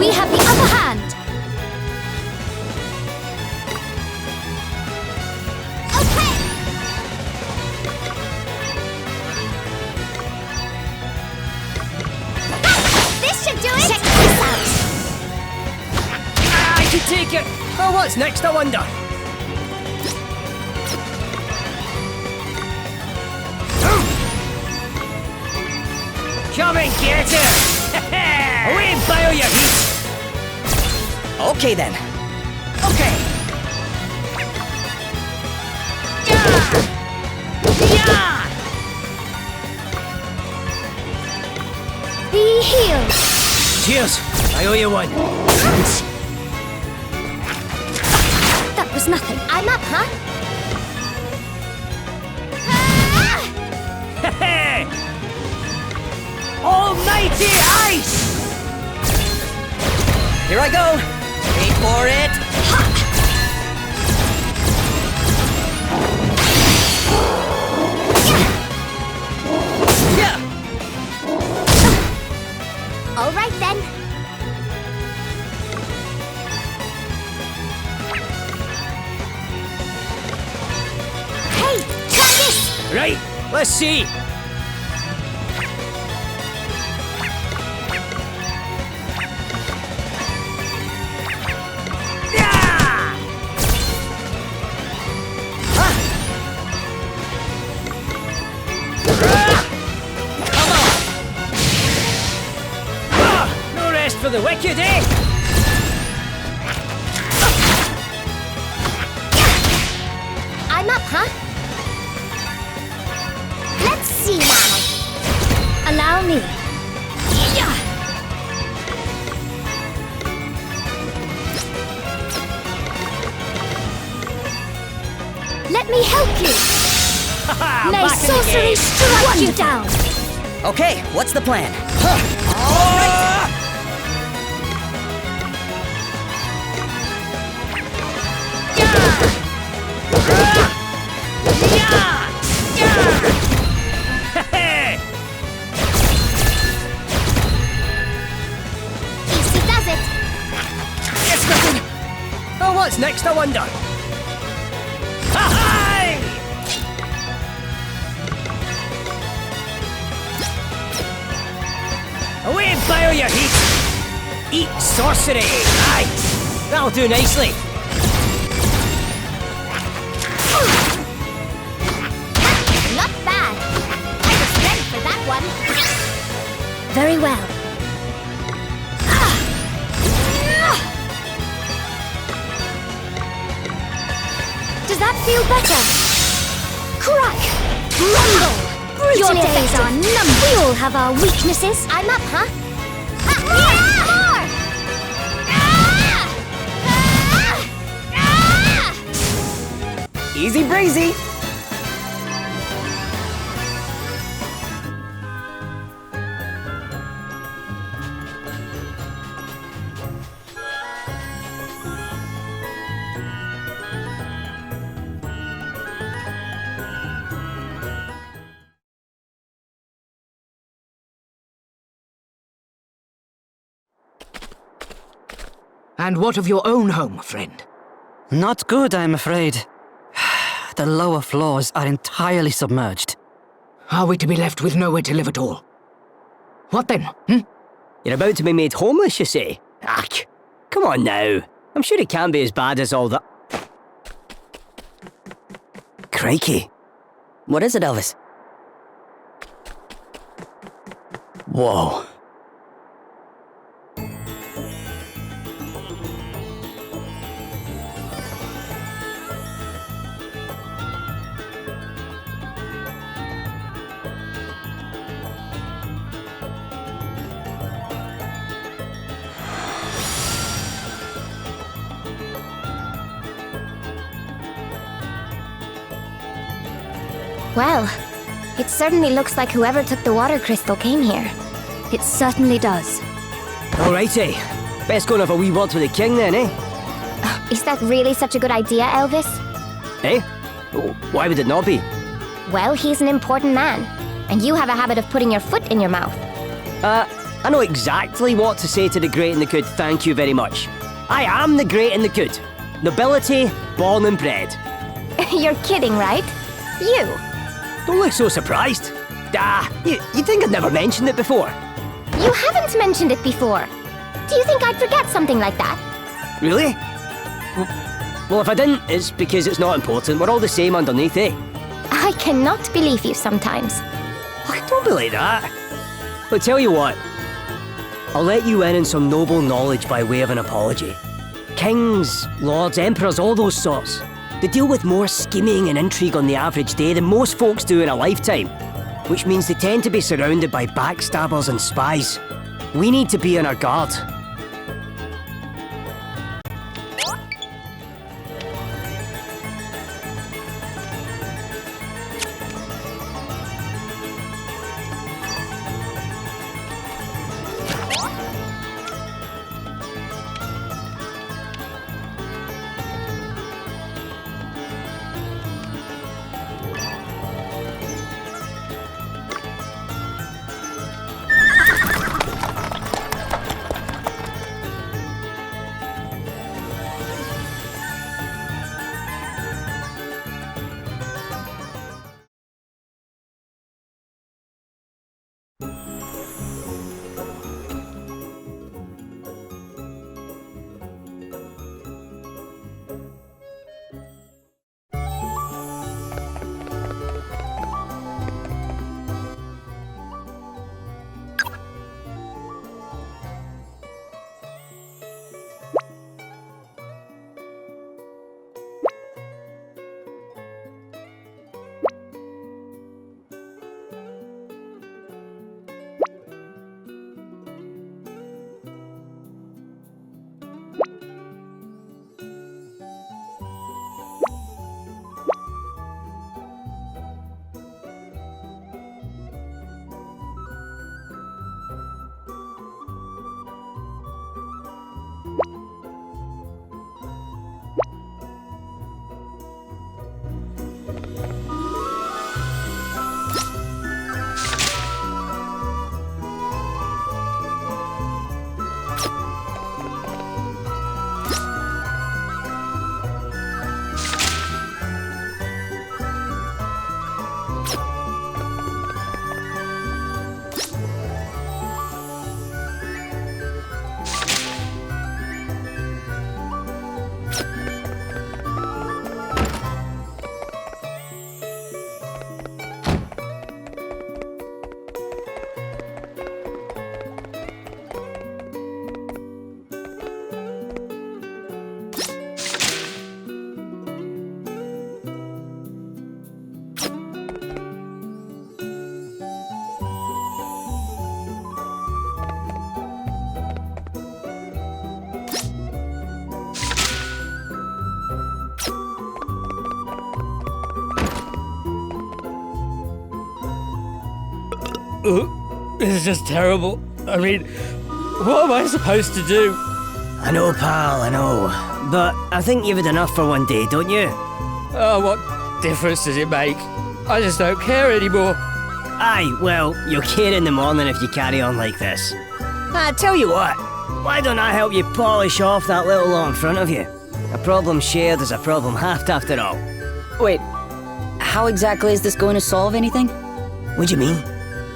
We have the upper hand! Okay! This should do it! Check this out! I can take it! Oh, what's next, I wonder? Come and get her! Away and bio your heat! Okay then. Okay. Yeah! Yeah! Be healed! Cheers! I owe you one. That was nothing. I'm up, huh? Almighty ice! Here I go. Wait for it. Yeah. All right then. Hey, try this! Right, let's see. For the wicked, eh? I'm up, huh? Let's see now. Allow me. Let me help you. May sorcery strike you down. Okay, what's the plan? Easy does it. It's nothing. Oh, what's next, I wonder? Ha-hi! Away and bio your heat! Eat sorcery! Aye! That'll do nicely! Not bad. I was ready for that one. Very well. Does that feel better? Crack! Rumble! Your days are numbered. We all have our weaknesses. I'm up, huh? More! Easy breezy. And what of your own home, friend? Not good, I'm afraid. The lower floors are entirely submerged. Are we to be left with nowhere to live at all? What then, You're about to be made homeless, you say? Ach, come on now. I'm sure it can't be as bad as all that. Crikey. What is it, Elvis? Whoa. Well, it certainly looks like whoever took the water crystal came here. It certainly does. Alrighty. Best go and have a wee word with the king then, eh? Is that really such a good idea, Elvis? Eh? Oh, why would it not be? Well, he's an important man. And you have a habit of putting your foot in your mouth. I know exactly what to say to the great and the good, thank you very much. I am the great and the good. Nobility, born and bred. You're kidding, right? You. Don't look so surprised. You think I'd never mentioned it before? You haven't mentioned it before. Do you think I'd forget something like that? Really? Well, if I didn't, it's because it's not important. We're all the same underneath, eh? I cannot believe you sometimes. I don't believe that. But tell you what, I'll let you in on some noble knowledge by way of an apology. Kings, lords, emperors, all those sorts. They deal with more scheming and intrigue on the average day than most folks do in a lifetime, which means they tend to be surrounded by backstabbers and spies. We need to be on our guard. This is just terrible. I mean, what am I supposed to do? I know, pal, I know. But I think you've had enough for one day, don't you? Oh, what difference does it make? I just don't care anymore. Aye, well, you'll care in the morning if you carry on like this. I tell you what, why don't I help you polish off that little lot in front of you? A problem shared is a problem halved after all. Wait, how exactly is this going to solve anything? What do you mean?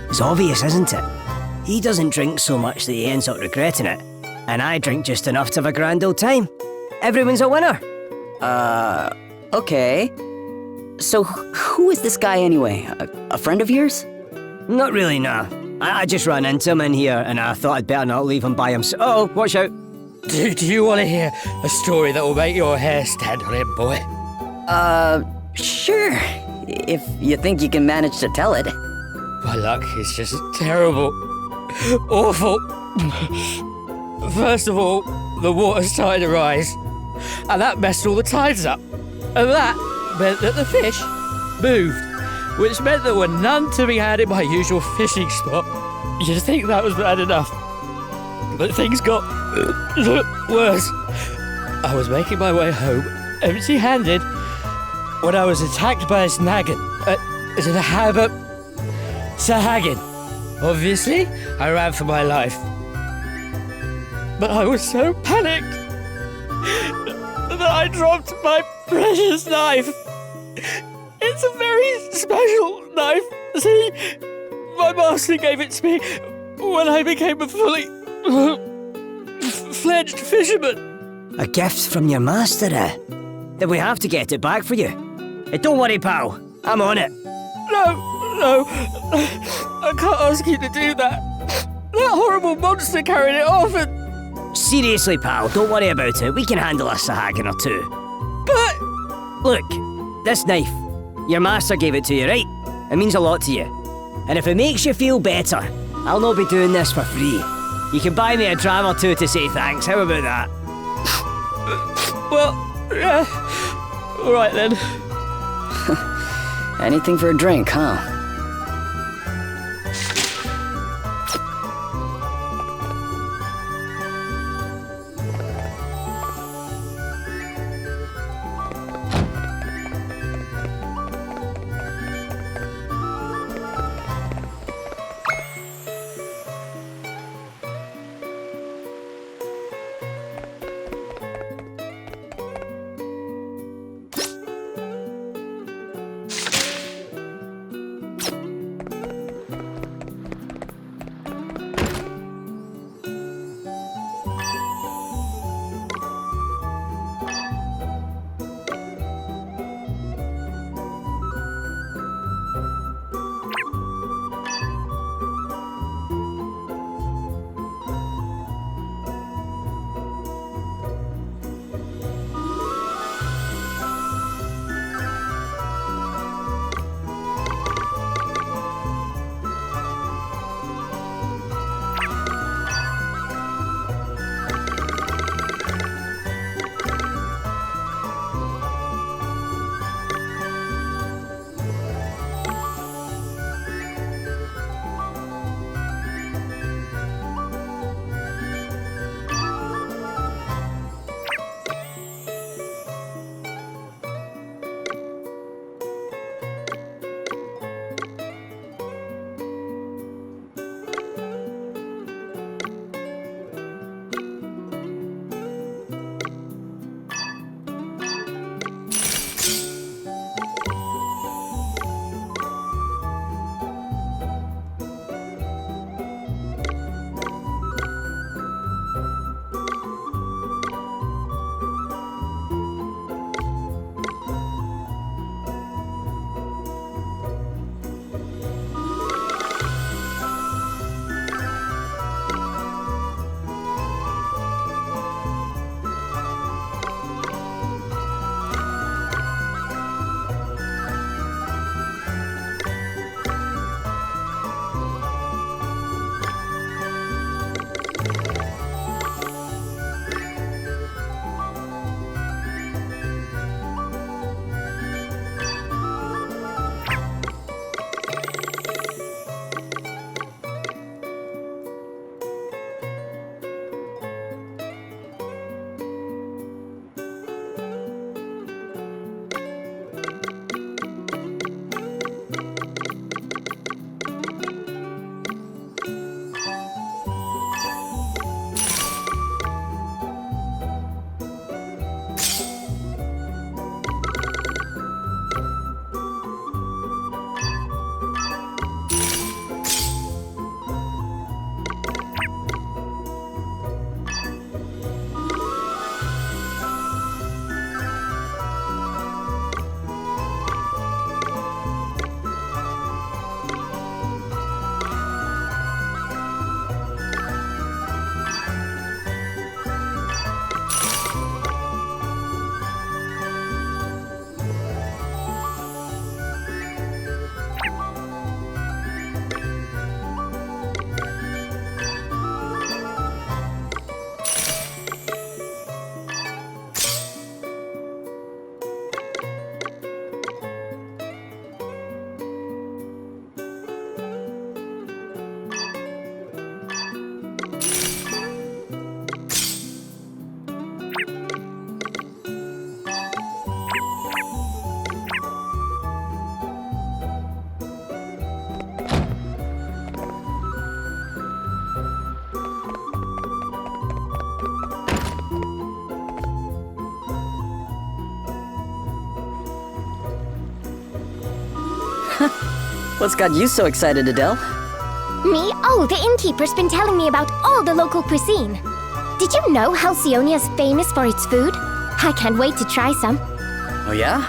It's obvious, isn't it? He doesn't drink so much that he ends up regretting it. And I drink just enough to have a grand old time. Everyone's a winner. Okay. So who is this guy anyway? A friend of yours? Not really, nah. I just ran into him in here and I thought I'd better not leave him by himself. Oh, watch out. Do you want to hear a story that will make your hair stand on end, boy? Sure. If you think you can manage to tell it. My luck is just terrible. Awful. First of all, the water started to rise, and that messed all the tides up. And that meant that the fish moved, which meant there were none to be had in my usual fishing spot. You'd think that was bad enough, but things got worse. I was making my way home, empty-handed, when I was attacked by a snaggin. Sahagin. Obviously, I ran for my life. But I was so panicked that I dropped my precious knife. It's a very special knife. See, my master gave it to me when I became a fully fledged fisherman. A gift from your master, eh? Then we have to get it back for you. Don't worry, pal. I'm on it. No, I can't ask you to do that. That horrible monster carried it off and... Seriously, pal, don't worry about it. We can handle a Sahagin or two. But... Look, this knife. Your master gave it to you, right? It means a lot to you. And if it makes you feel better, I'll not be doing this for free. You can buy me a dram or two to say thanks. How about that? Well, yeah. All right then. Anything for a drink, huh? What's got you so excited, Adele? Me? Oh, the innkeeper's been telling me about all the local cuisine. Did you know Halcyonia's famous for its food? I can't wait to try some. Oh yeah?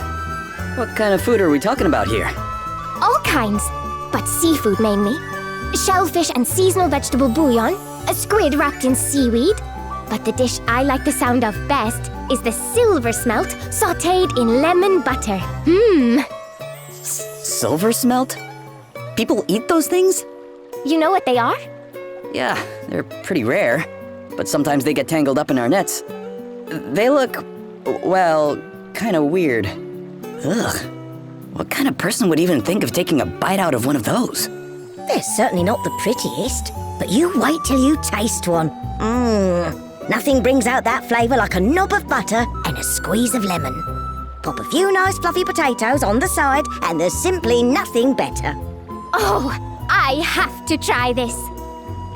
What kind of food are we talking about here? All kinds, but seafood mainly. Shellfish and seasonal vegetable bouillon, a squid wrapped in seaweed. But the dish I like the sound of best is the silver smelt sautéed in lemon butter. Silver smelt? People eat those things? You know what they are? Yeah, they're pretty rare, but sometimes they get tangled up in our nets. They look, well, kind of weird. Ugh. What kind of person would even think of taking a bite out of one of those? They're certainly not the prettiest, but you wait till you taste one. Nothing brings out that flavour like a knob of butter and a squeeze of lemon. Pop a few nice fluffy potatoes on the side and there's simply nothing better. Oh, I have to try this.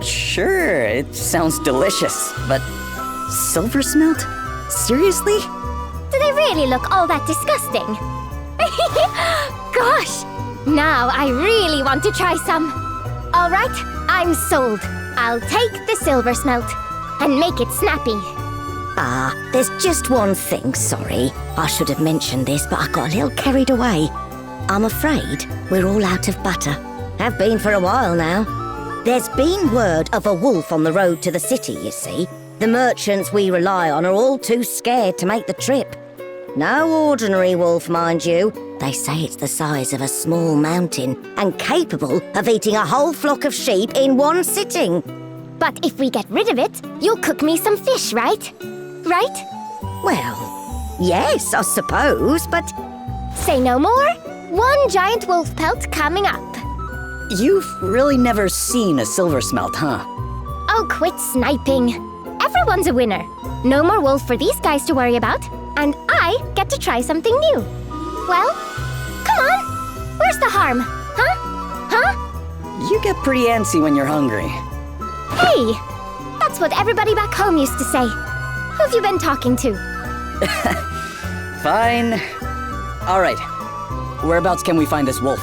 Sure, it sounds delicious, but silver smelt? Seriously? Do they really look all that disgusting? Gosh, now I really want to try some. All right, I'm sold. I'll take the silver smelt and make it snappy. There's just one thing, sorry. I should have mentioned this, but I got a little carried away. I'm afraid we're all out of butter. Have been for a while now. There's been word of a wolf on the road to the city, you see. The merchants we rely on are all too scared to make the trip. No ordinary wolf, mind you. They say it's the size of a small mountain and capable of eating a whole flock of sheep in one sitting. But if we get rid of it, you'll cook me some fish, right? Right? Well, yes, I suppose, but... Say no more. One giant wolf pelt coming up. You've really never seen a silver smelt, huh? Oh, quit sniping. Everyone's a winner. No more wolf for these guys to worry about. And I get to try something new. Well, come on. Where's the harm? Huh? You get pretty antsy when you're hungry. Hey, that's what everybody back home used to say. Who've you been talking to? Fine. All right. Whereabouts can we find this wolf?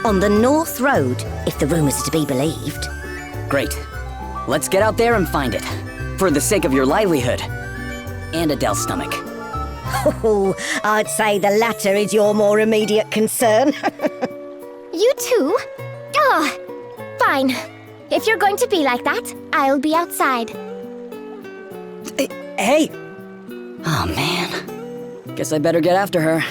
On the North Road, if the rumours are to be believed. Great. Let's get out there and find it. For the sake of your livelihood. And Adele's stomach. Oh, I'd say the latter is your more immediate concern. You too? Fine. If you're going to be like that, I'll be outside. Hey! Oh, man. Guess I better get after her.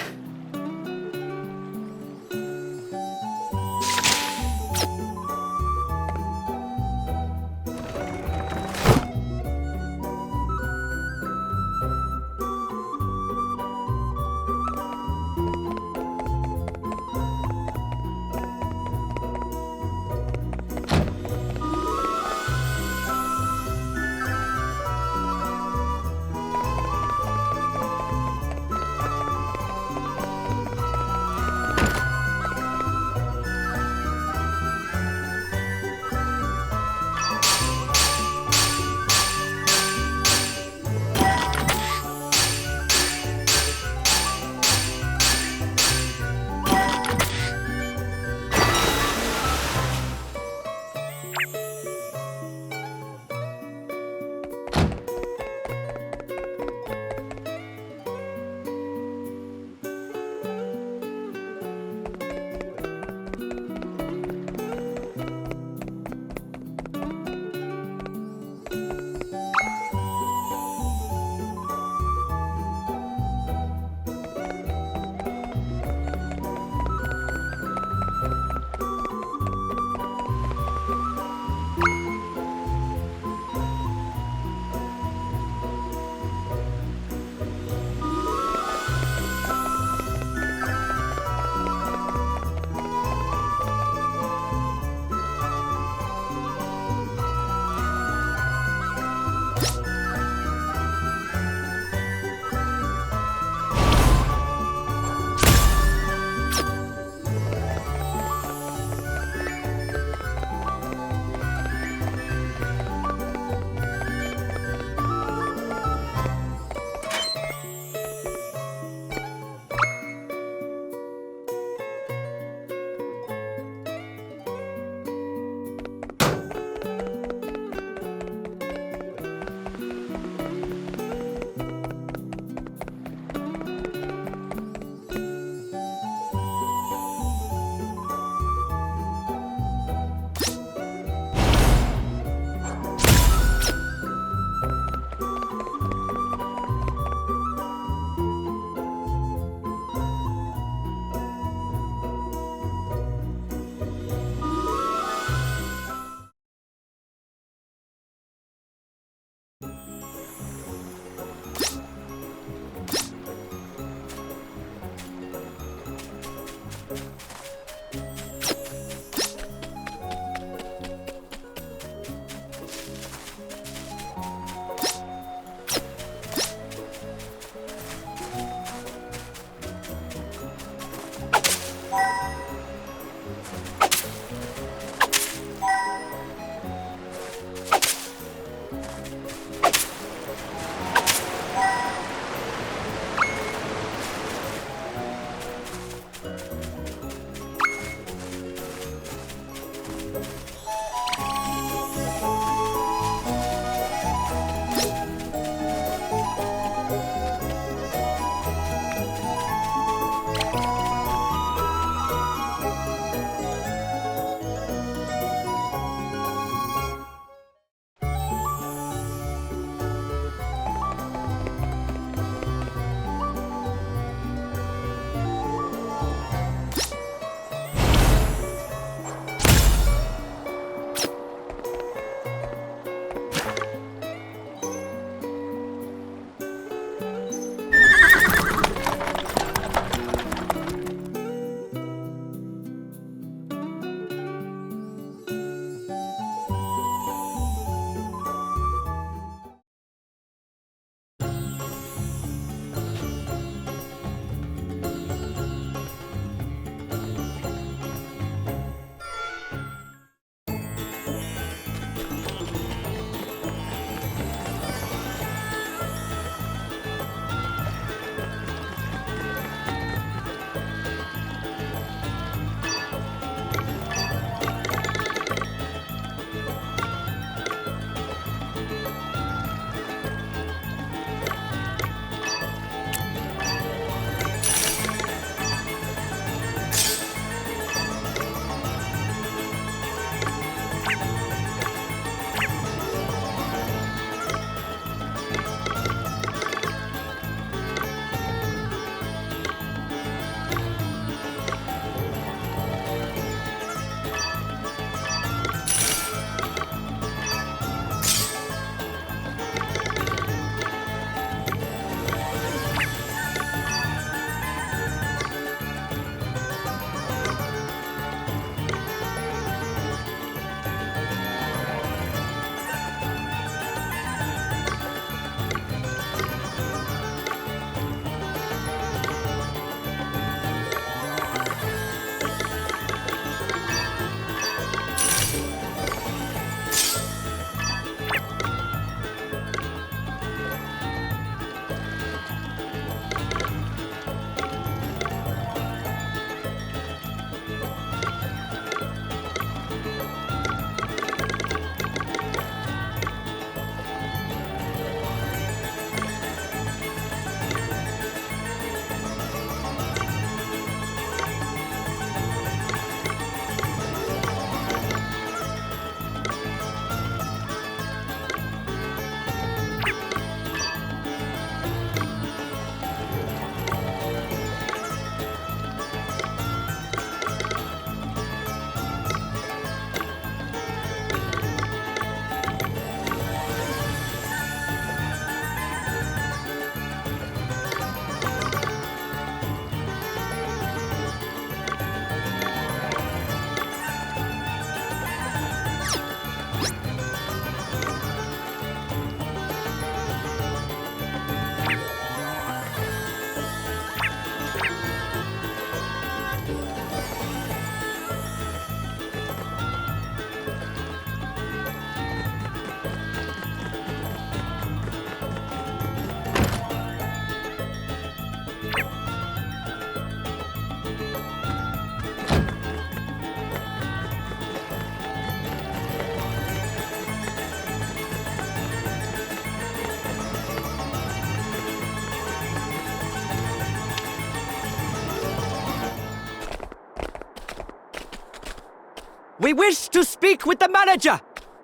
We wish to speak with the manager.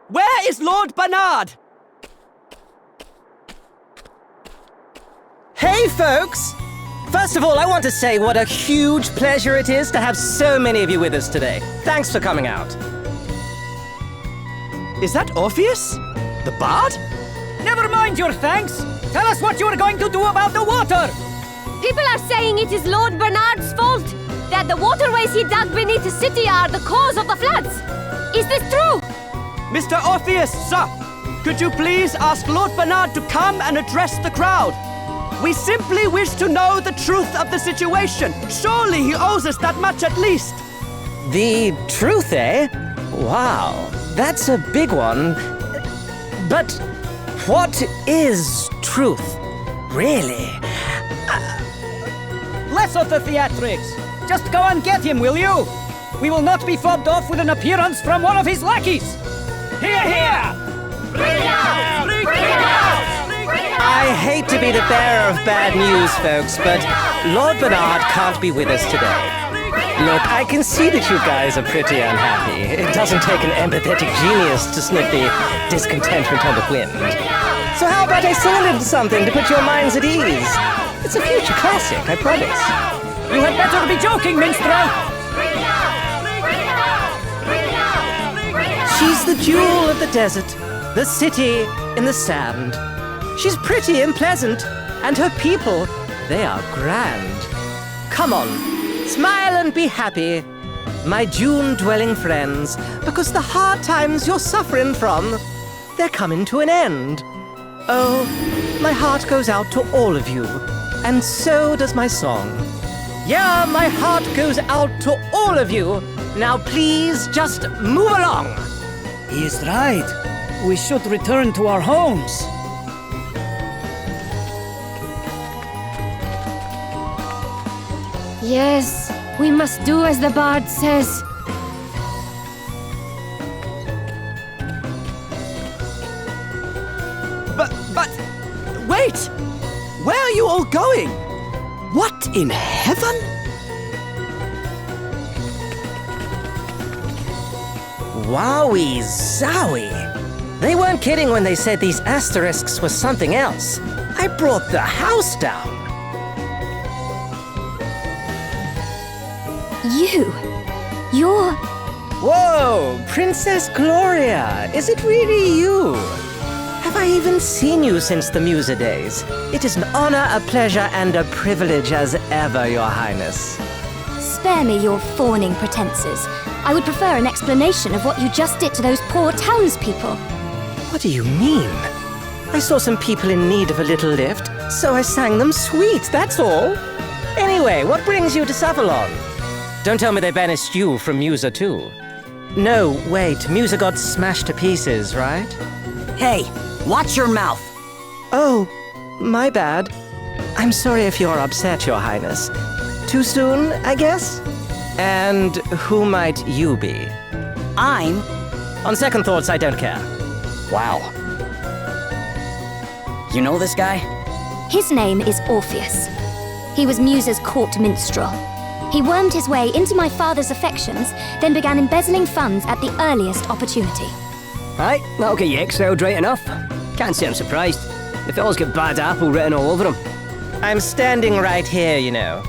Where is Lord Bernard? Hey, folks! First of all, I want to say what a huge pleasure it is to have so many of you with us today. Thanks for coming out. Is that Orpheus? The bard? Never mind your thanks. Tell us what you are going to do about the water. People are saying it is Lord Bernard's fault. That the waterways he dug beneath the city are the cause of the floods. Is this true? Mr. Orpheus, sir, could you please ask Lord Bernard to come and address the crowd? We simply wish to know the truth of the situation. Surely he owes us that much at least. The truth, eh? Wow, that's a big one. But what is truth, really? Less of the theatrics. Just go and get him, will you? We will not be fobbed off with an appearance from one of his lackeys. Hear, hear! Bring it out! Bring it out! Bring it out! I hate to be the bearer of bad news, folks, but Lord Bernard can't be with us today. Look, I can see that you guys are pretty unhappy. It doesn't take an empathetic genius to sniff the discontentment on the wind. So how about I sing a little something to put your minds at ease? It's a future classic, I promise. You had better be joking, minstrel! She's the jewel of the desert, the city in the sand. She's pretty and pleasant, and her people, they are grand. Come on, smile and be happy, my June-dwelling friends, because the hard times you're suffering from, they're coming to an end. Oh, my heart goes out to all of you, and so does my song. Yeah, my heart goes out to all of you. Now please just move along. He is right. We should return to our homes. Yes, we must do as the bard says. But, wait! Where are you all going? What in heaven? Wowie zowie! They weren't kidding when they said these asterisks were something else. I brought the house down. You're... Whoa, Princess Gloria, is it really you? Have I even seen you since the Musa days? It is an honor, a pleasure, and a privilege as ever, Your Highness. Spare me your fawning pretenses. I would prefer an explanation of what you just did to those poor townspeople. What do you mean? I saw some people in need of a little lift, so I sang them sweet, that's all. Anyway, what brings you to Sávalon? Don't tell me they banished you from Musa too. No, wait, Musa got smashed to pieces, right? Hey, watch your mouth. Oh, my bad. I'm sorry if you're upset, Your Highness. Too soon, I guess? And who might you be? I'm... On second thoughts, I don't care. Wow. You know this guy? His name is Orpheus. He was Musa's court minstrel. He wormed his way into my father's affections, then began embezzling funds at the earliest opportunity. Aye, that'll get you exiled right enough. Can't say I'm surprised. The fellas get bad apple written all over them. I'm standing right here, you know.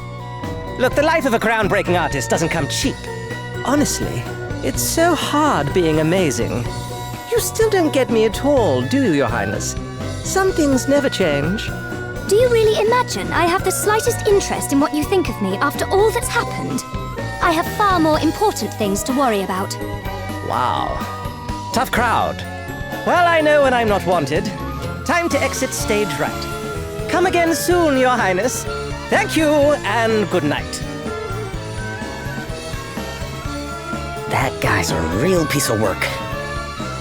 Look, the life of a groundbreaking artist doesn't come cheap. Honestly, it's so hard being amazing. You still don't get me at all, do you, Your Highness? Some things never change. Do you really imagine I have the slightest interest in what you think of me after all that's happened? I have far more important things to worry about. Wow. Tough crowd. Well, I know when I'm not wanted. Time to exit stage right. Come again soon, Your Highness. Thank you, and good night. That guy's a real piece of work.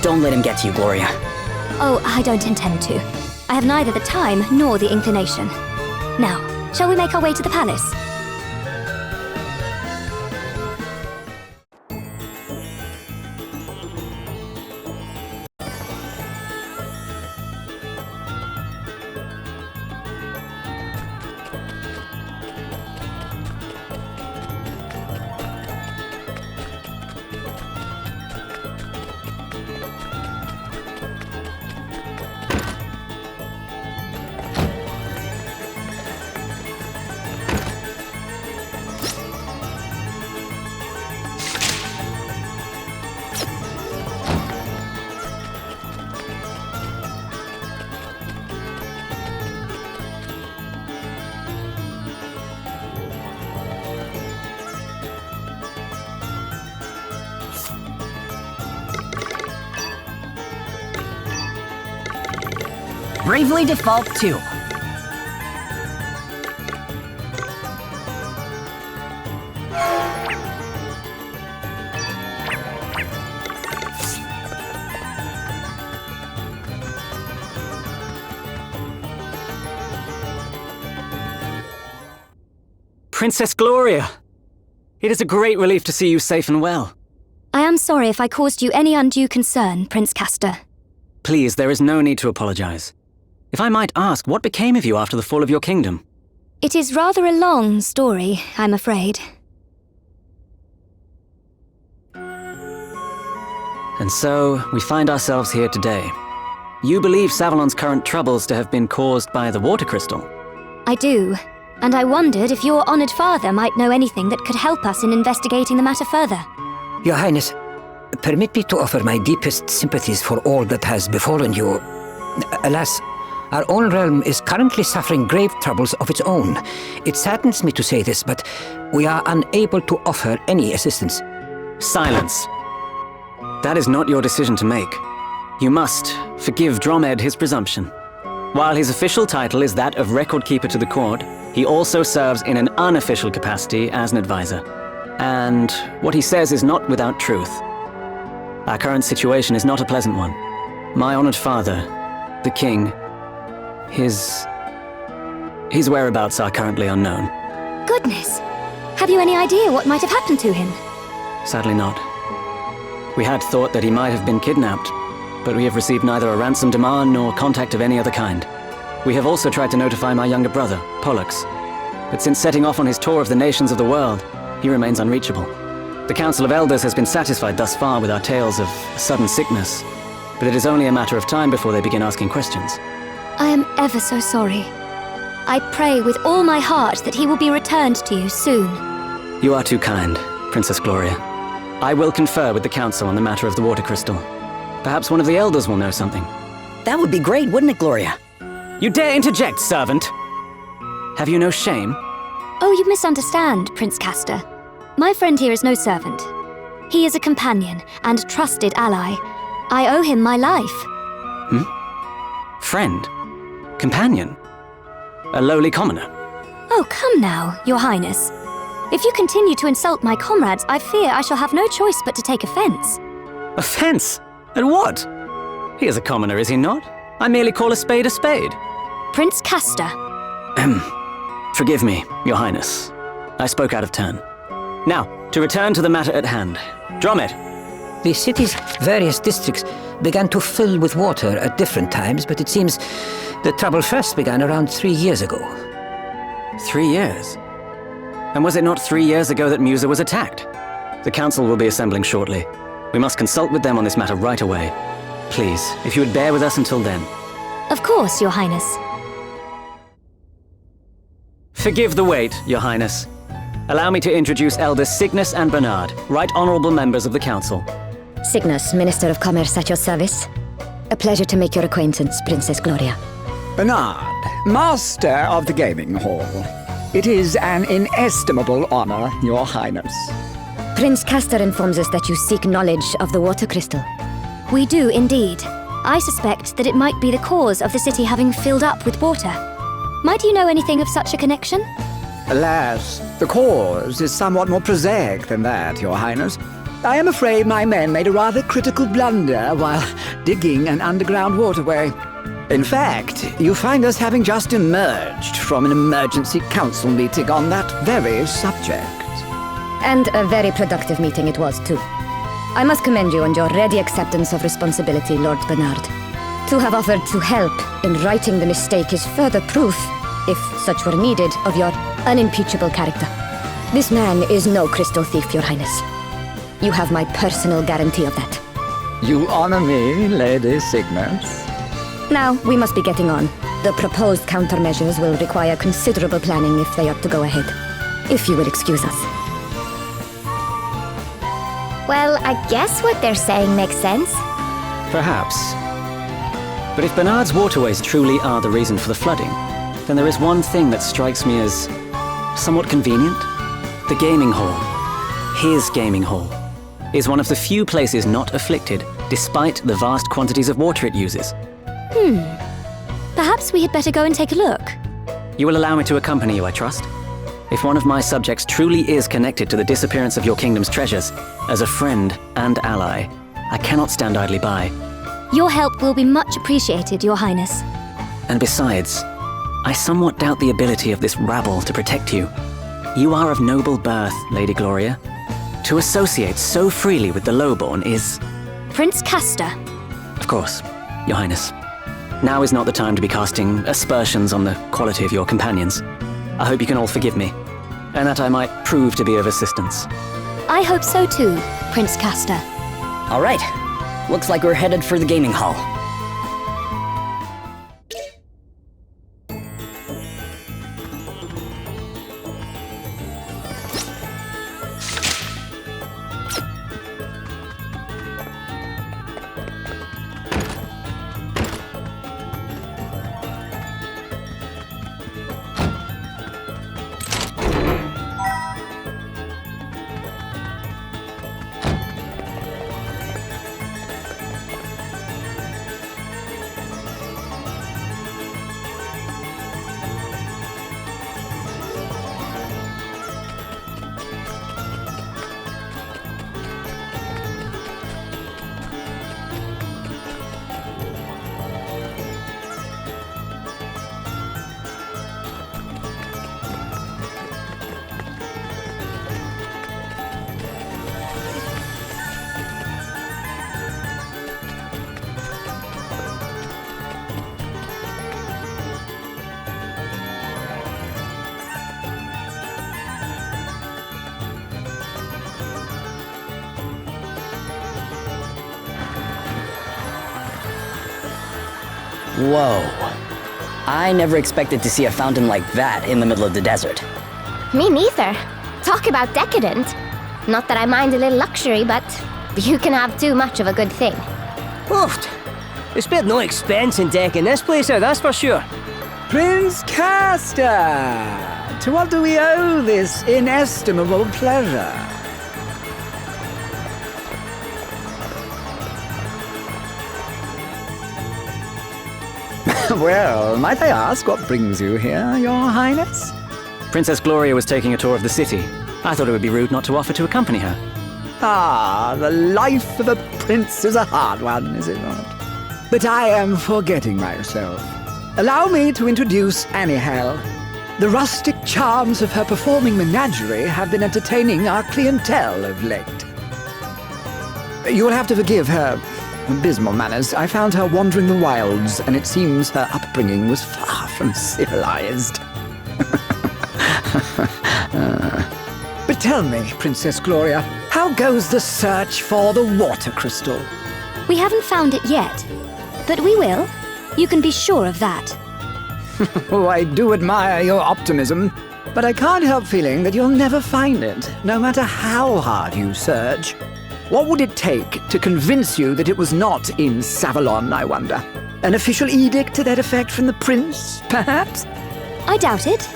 Don't let him get to you, Gloria. Oh, I don't intend to. I have neither the time nor the inclination. Now, shall we make our way to the palace? bravely default too. Princess Gloria! It is a great relief to see you safe and well. I am sorry if I caused you any undue concern, Prince Castor. Please, there is no need to apologize. If I might ask, what became of you after the fall of your kingdom? It is rather a long story, I'm afraid. And so, we find ourselves here today. You believe Sávalon's current troubles to have been caused by the water crystal? I do, and I wondered if your honored father might know anything that could help us in investigating the matter further. Your Highness, permit me to offer my deepest sympathies for all that has befallen you. Alas, our own realm is currently suffering grave troubles of its own. It saddens me to say this, but we are unable to offer any assistance. Silence. That is not your decision to make. You must forgive Dromed his presumption. While his official title is that of Record Keeper to the court, he also serves in an unofficial capacity as an advisor. And what he says is not without truth. Our current situation is not a pleasant one. My honored father, the king, his whereabouts are currently unknown. Goodness! Have you any idea what might have happened to him? Sadly not. We had thought that he might have been kidnapped, but we have received neither a ransom demand nor contact of any other kind. We have also tried to notify my younger brother, Pollux, but since setting off on his tour of the nations of the world, he remains unreachable. The Council of Elders has been satisfied thus far with our tales of sudden sickness, but it is only a matter of time before they begin asking questions. I am ever so sorry. I pray with all my heart that he will be returned to you soon. You are too kind, Princess Gloria. I will confer with the Council on the matter of the water crystal. Perhaps one of the Elders will know something. That would be great, wouldn't it, Gloria? You dare interject, servant! Have you no shame? Oh, you misunderstand, Prince Castor. My friend here is no servant. He is a companion and trusted ally. I owe him my life. Friend? Companion? A lowly commoner? Oh, come now, Your Highness. If you continue to insult my comrades, I fear I shall have no choice but to take offense. Offense? At what? He is a commoner, is he not? I merely call a spade a spade. Prince Castor. Forgive me, Your Highness. I spoke out of turn. Now, to return to the matter at hand. Dromed! The city's various districts began to fill with water at different times, but it seems the trouble first began around 3 years ago. 3 years? And was it not 3 years ago that Musa was attacked? The Council will be assembling shortly. We must consult with them on this matter right away. Please, if you would bear with us until then. Of course, Your Highness. Forgive the wait, Your Highness. Allow me to introduce Elders Cygnus and Bernard, right honorable members of the Council. Cygnus, Minister of Commerce at your service. A pleasure to make your acquaintance, Princess Gloria. Bernard, Master of the Gaming Hall. It is an inestimable honor, Your Highness. Prince Castor informs us that you seek knowledge of the water crystal. We do indeed. I suspect that it might be the cause of the city having filled up with water. Might you know anything of such a connection? Alas, the cause is somewhat more prosaic than that, Your Highness. I am afraid my men made a rather critical blunder while digging an underground waterway. In fact, you find us having just emerged from an emergency council meeting on that very subject. And a very productive meeting it was, too. I must commend you on your ready acceptance of responsibility, Lord Bernard. To have offered to help in righting the mistake is further proof, if such were needed, of your unimpeachable character. This man is no crystal thief, Your Highness. You have my personal guarantee of that. You honor me, Lady Cygnus. Now, we must be getting on. The proposed countermeasures will require considerable planning if they are to go ahead. If you will excuse us. Well, I guess what they're saying makes sense. Perhaps. But if Bernard's waterways truly are the reason for the flooding, then there is one thing that strikes me as somewhat convenient. The gaming hall, his gaming hall, is one of the few places not afflicted, despite the vast quantities of water it uses. Perhaps we had better go and take a look. You will allow me to accompany you, I trust? If one of my subjects truly is connected to the disappearance of your kingdom's treasures, as a friend and ally, I cannot stand idly by. Your help will be much appreciated, Your Highness. And besides, I somewhat doubt the ability of this rabble to protect you. You are of noble birth, Lady Gloria. To associate so freely with the lowborn is... Prince Castor. Of course, Your Highness. Now is not the time to be casting aspersions on the quality of your companions. I hope you can all forgive me, and that I might prove to be of assistance. I hope so too, Prince Castor. All right. Looks like we're headed for the gaming hall. Whoa. I never expected to see a fountain like that in the middle of the desert. Me neither. Talk about decadent. Not that I mind a little luxury, but you can have too much of a good thing. Oofed. We spared no expense in decking this place out, that's for sure. Prince Castor! To what do we owe this inestimable pleasure? Well, might I ask what brings you here, Your Highness? Princess Gloria was taking a tour of the city. I thought it would be rude not to offer to accompany her. Ah, the life of a prince is a hard one, is it not? But I am forgetting myself. Allow me to introduce Anihel. The rustic charms of her performing menagerie have been entertaining our clientele of late. You'll have to forgive her abysmal manners. I found her wandering the wilds, and it seems her upbringing was far from civilized. But tell me, Princess Gloria, how goes the search for the water crystal? We haven't found it yet, but we will. You can be sure of that. Oh, I do admire your optimism, but I can't help feeling that you'll never find it, no matter how hard you search. What would it take to convince you that it was not in Sávalon, I wonder? An official edict to that effect from the prince, perhaps? I doubt it.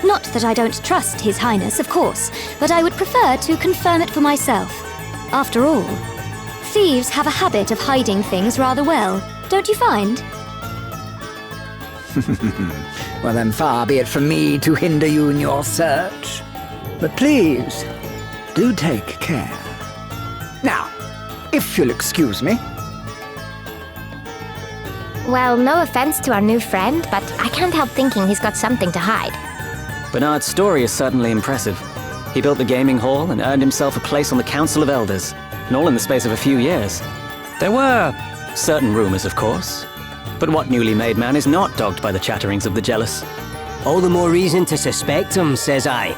Not that I don't trust His Highness, of course, but I would prefer to confirm it for myself. After all, thieves have a habit of hiding things rather well, don't you find? Well, then far be it from me to hinder you in your search. But please, do take care. Now, if you'll excuse me. Well, no offense to our new friend, but I can't help thinking he's got something to hide. Bernard's story is certainly impressive. He built the gaming hall and earned himself a place on the Council of Elders, and all in the space of a few years. There were certain rumors, of course, but what newly made man is not dogged by the chatterings of the jealous? All the more reason to suspect him, says I.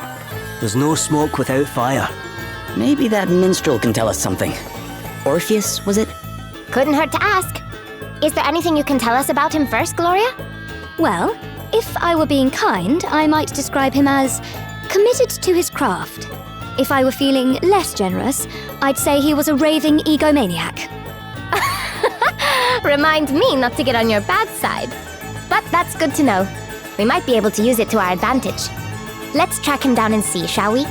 There's no smoke without fire. Maybe that minstrel can tell us something. Orpheus, was it? Couldn't hurt to ask. Is there anything you can tell us about him first, Gloria? Well, if I were being kind, I might describe him as committed to his craft. If I were feeling less generous, I'd say he was a raving egomaniac. Remind me not to get on your bad side. But that's good to know. We might be able to use it to our advantage. Let's track him down and see, shall we?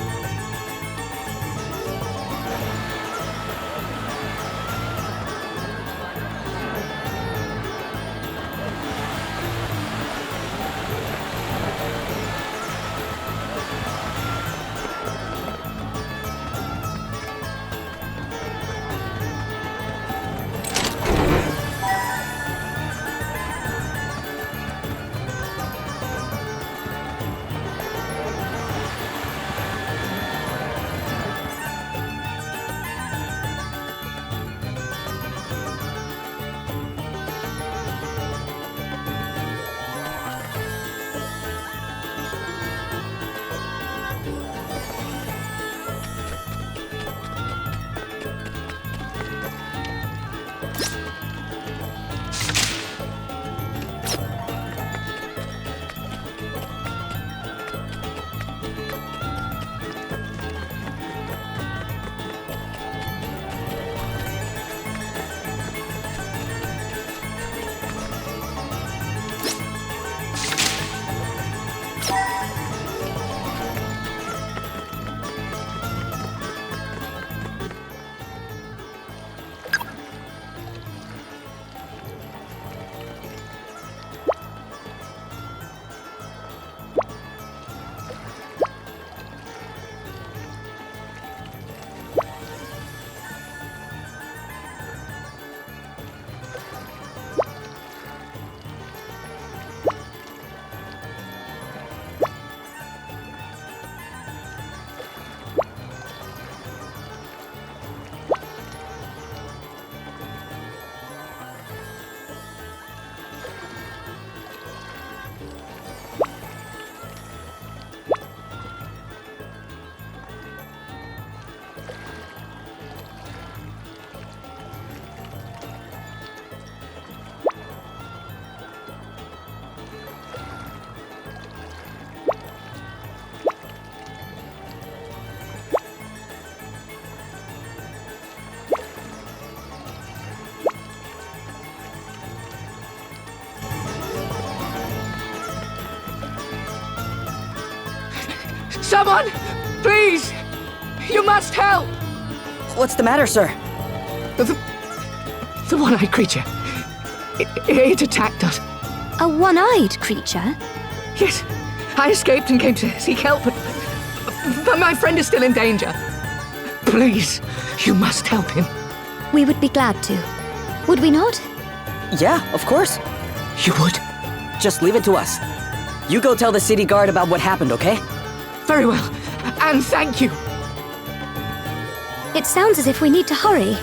Someone! Please! You must help! What's the matter, sir? The one-eyed creature. It attacked us. A one-eyed creature? Yes, I escaped and came to seek help, but my friend is still in danger. Please, you must help him. We would be glad to. Would we not? Yeah, of course. You would? Just leave it to us. You go tell the city guard about what happened, okay? Very well, and thank you. It sounds as if we need to hurry.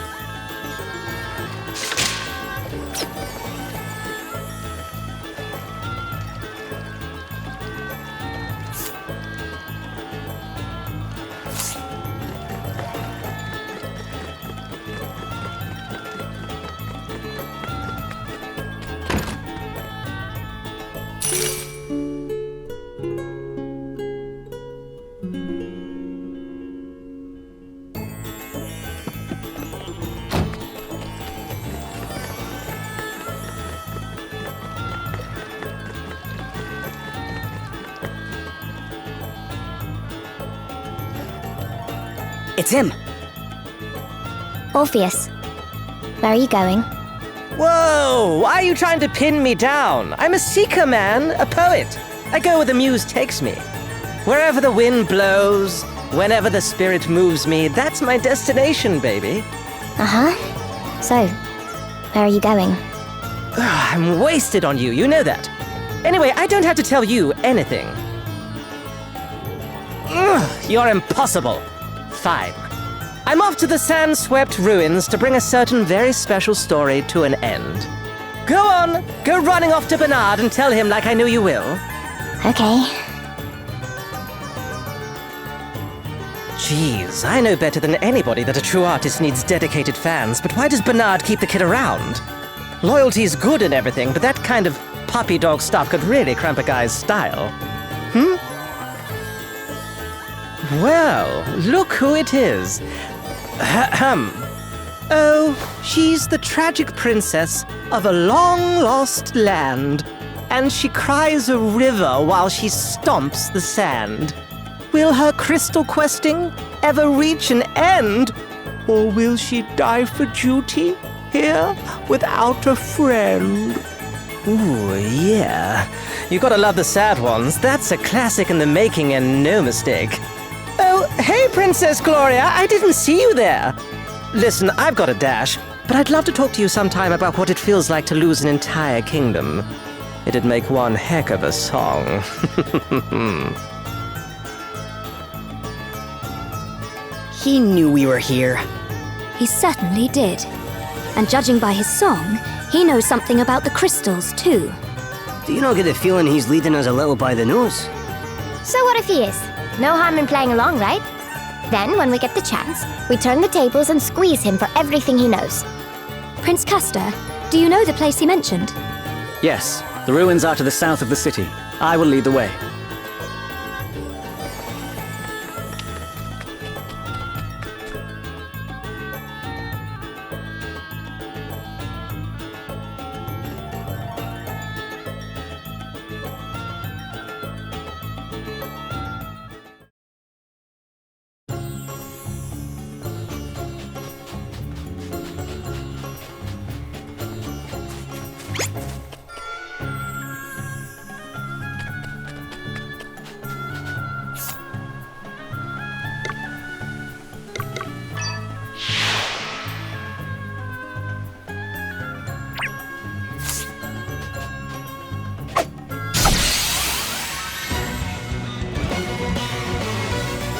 It's him. Orpheus, where are you going? Whoa! Why are you trying to pin me down? I'm a seeker, man, a poet. I go where the muse takes me. Wherever the wind blows, whenever the spirit moves me, that's my destination, baby. Uh-huh. So, where are you going? I'm wasted on you, you know that. Anyway, I don't have to tell you anything. You're impossible. Fine. I'm off to the sand-swept ruins to bring a certain very special story to an end. Go on, go running off to Bernard and tell him like I knew you will. Okay. Jeez, I know better than anybody that a true artist needs dedicated fans, but why does Bernard keep the kid around? Loyalty's good and everything, but that kind of puppy dog stuff could really cramp a guy's style. Well, look who it is. Ahem. Oh, she's the tragic princess of a long-lost land, and she cries a river while she stomps the sand. Will her crystal questing ever reach an end, or will she die for duty here without a friend? Ooh, yeah. You gotta love the sad ones. That's a classic in the making and no mistake. Oh, hey, Princess Gloria, I didn't see you there. Listen, I've got a dash, but I'd love to talk to you sometime about what it feels like to lose an entire kingdom. It'd make one heck of a song. He knew we were here. He certainly did. And judging by his song, he knows something about the crystals, too. Do you not get the feeling he's leading us a little by the nose? So what if he is? No harm in playing along, right? Then, when we get the chance, we turn the tables and squeeze him for everything he knows. Prince Castor, do you know the place he mentioned? Yes, the ruins are to the south of the city. I will lead the way.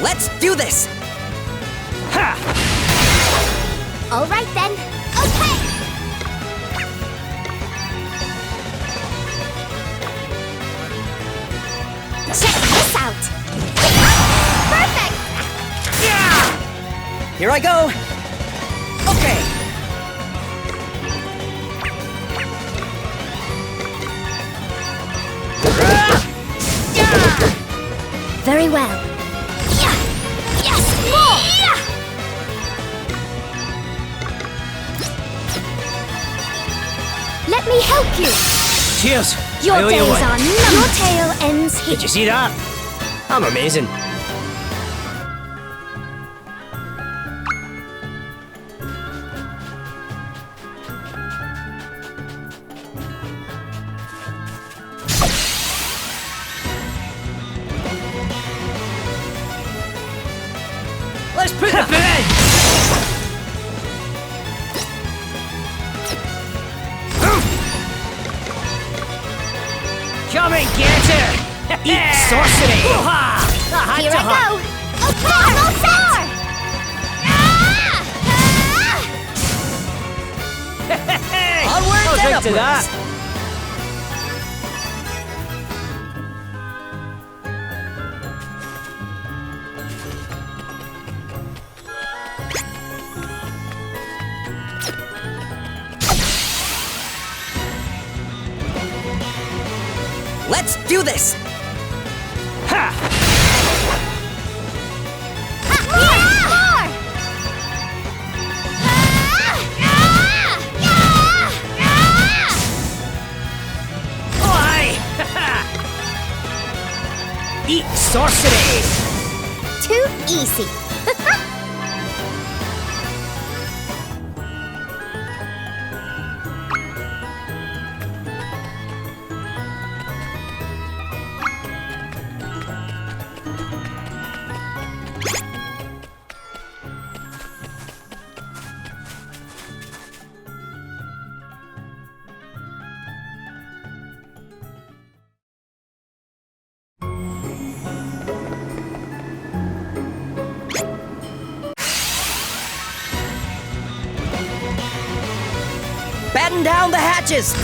Let's do this! Ha! All right, then. Okay! Check this out! Perfect! Yeah! Here I go! Okay! Very well. Yes! More! Let me help you! Cheers! Your I owe you days one. are numbered. Your tale ends here. Did you see that? I'm amazing. Let's put the foot in! Come and get her! Eat sorcery! Here I go! Okay, I'm all set! Onwards I'll and drink to upwards. that. Let's do this! Eat sorcery! Too easy. Batten down the hatches!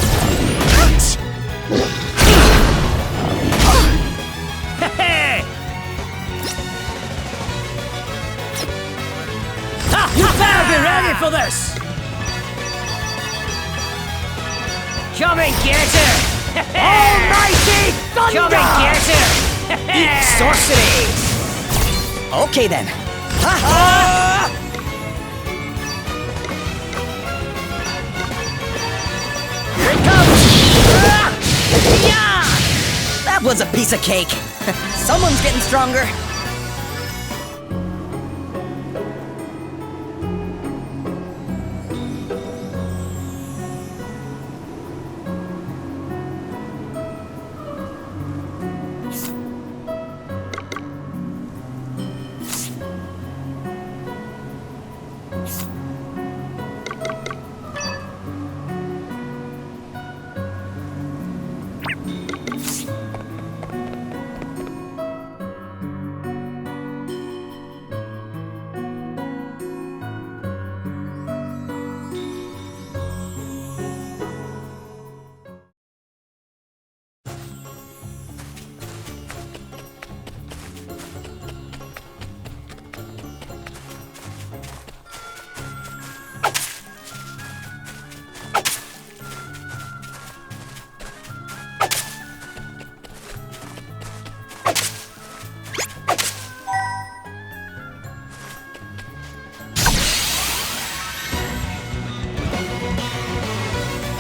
You better be ready for this! Come and get her! Almighty thunder! Come and get her! Eat sorcery! Okay then. Here it comes! Yeah! That was a piece of cake. Someone's getting stronger.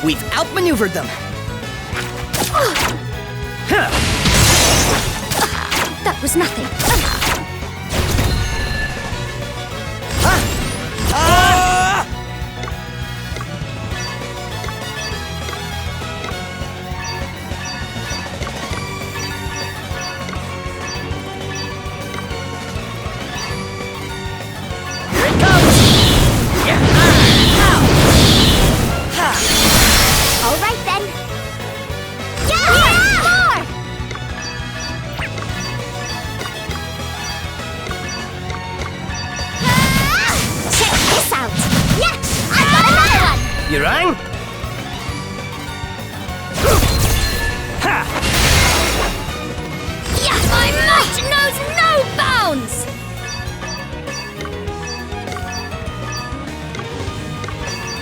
We've outmaneuvered them. That was nothing. All right then. Yeah! More! Check this out. Yeah! I got another one. You rang? Yeah, my might knows no bounds!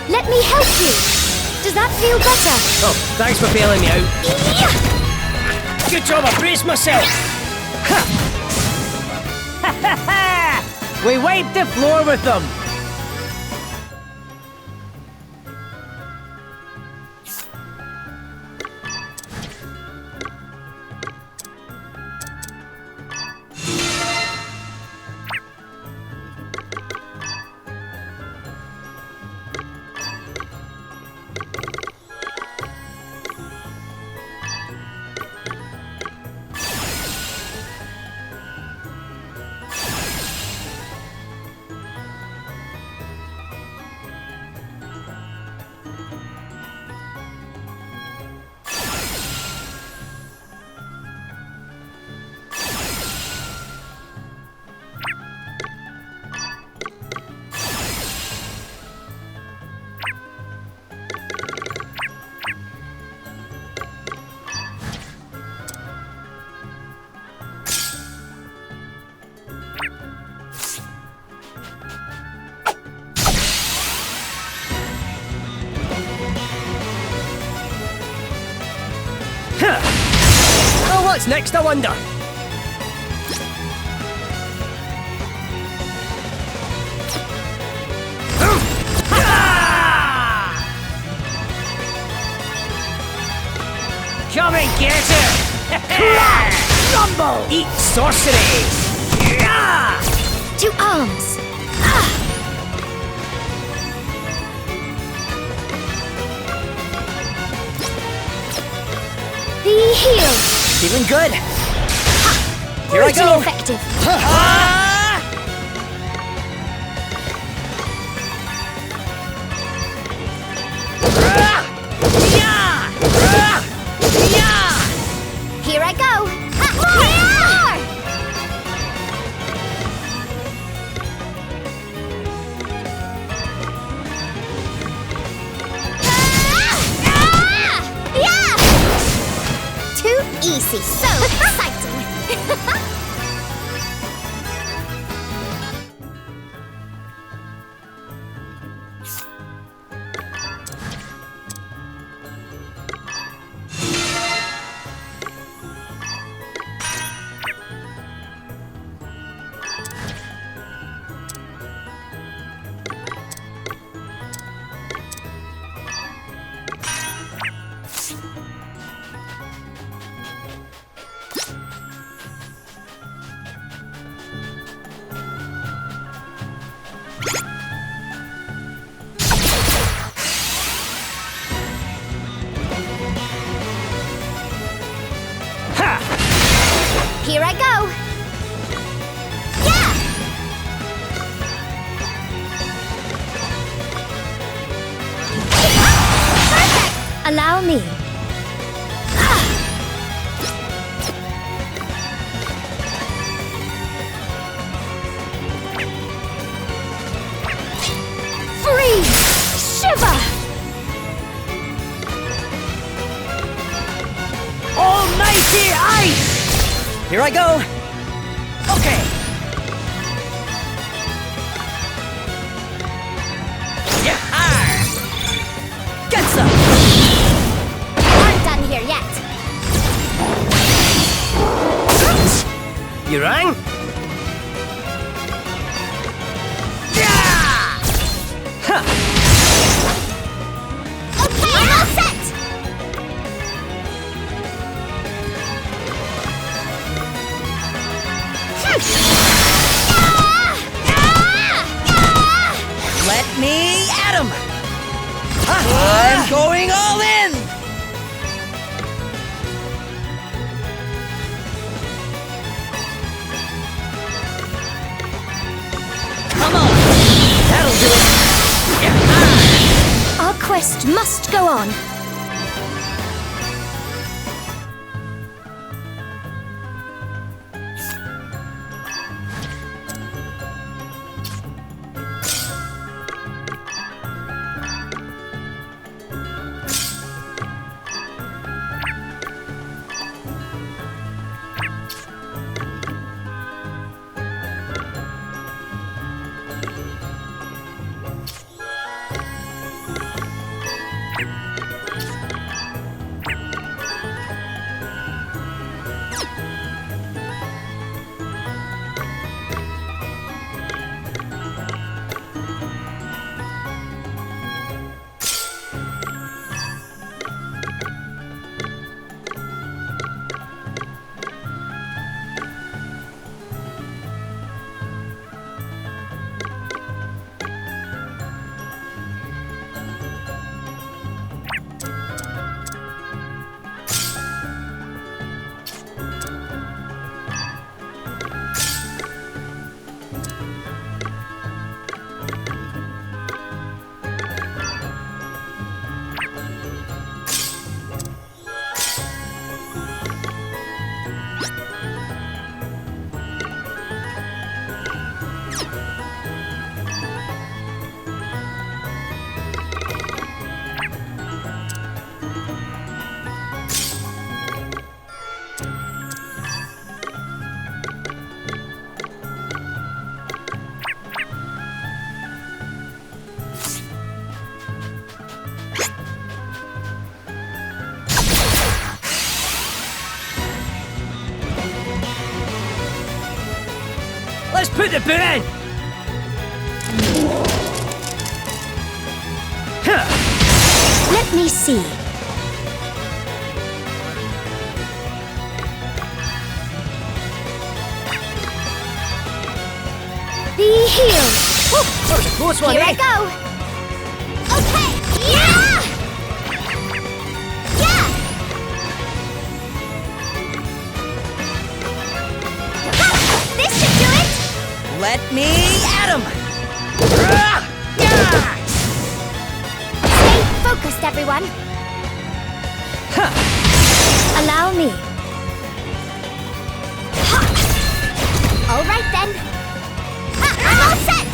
Let me help you. Does that feel better? Oh, thanks for bailing me out. Yeah! Good job, I braced myself. We wiped the floor with them. Oh, what's next, I wonder? Come and get it! Rumble! Eat sorcery! To arms! Be healed! Feeling good? Here I go! Effective! Here I go! Too easy, so exciting! Here I go! Yeah! Perfect! Allow me. Freeze! Shiver! Almighty ice! Here I go! Okay! Yeah! Get some! I'm done here yet. You rang? Okay, I'm all set! Let me at him! I'm going all in! Come on! That'll do it! Our quest must go on. Let's put the boot in! Let me see. Be healed. That was a close one, Here I eh? go. Okay. Yeah! Yeah! Ha! This should do it! Let me at him! Stay focused, everyone. Allow me. All right, then. I'm all set!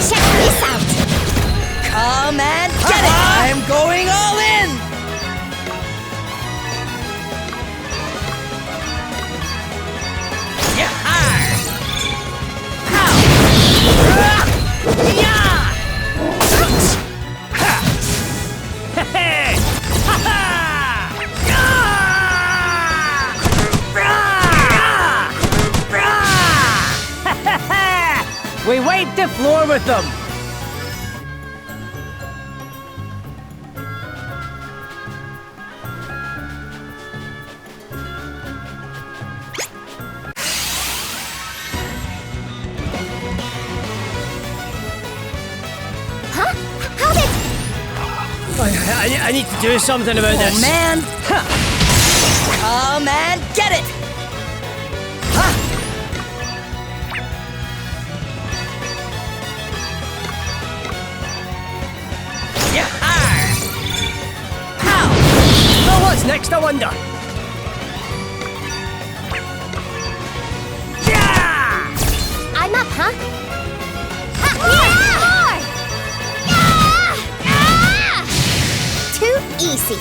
Check this out! Come and get it! I'm going all in! We wiped the floor with them! Huh? How did... I need to do something about this. Oh, man! Come and get it! Oh, what's next, I wonder? I'm up, huh? More! Too easy.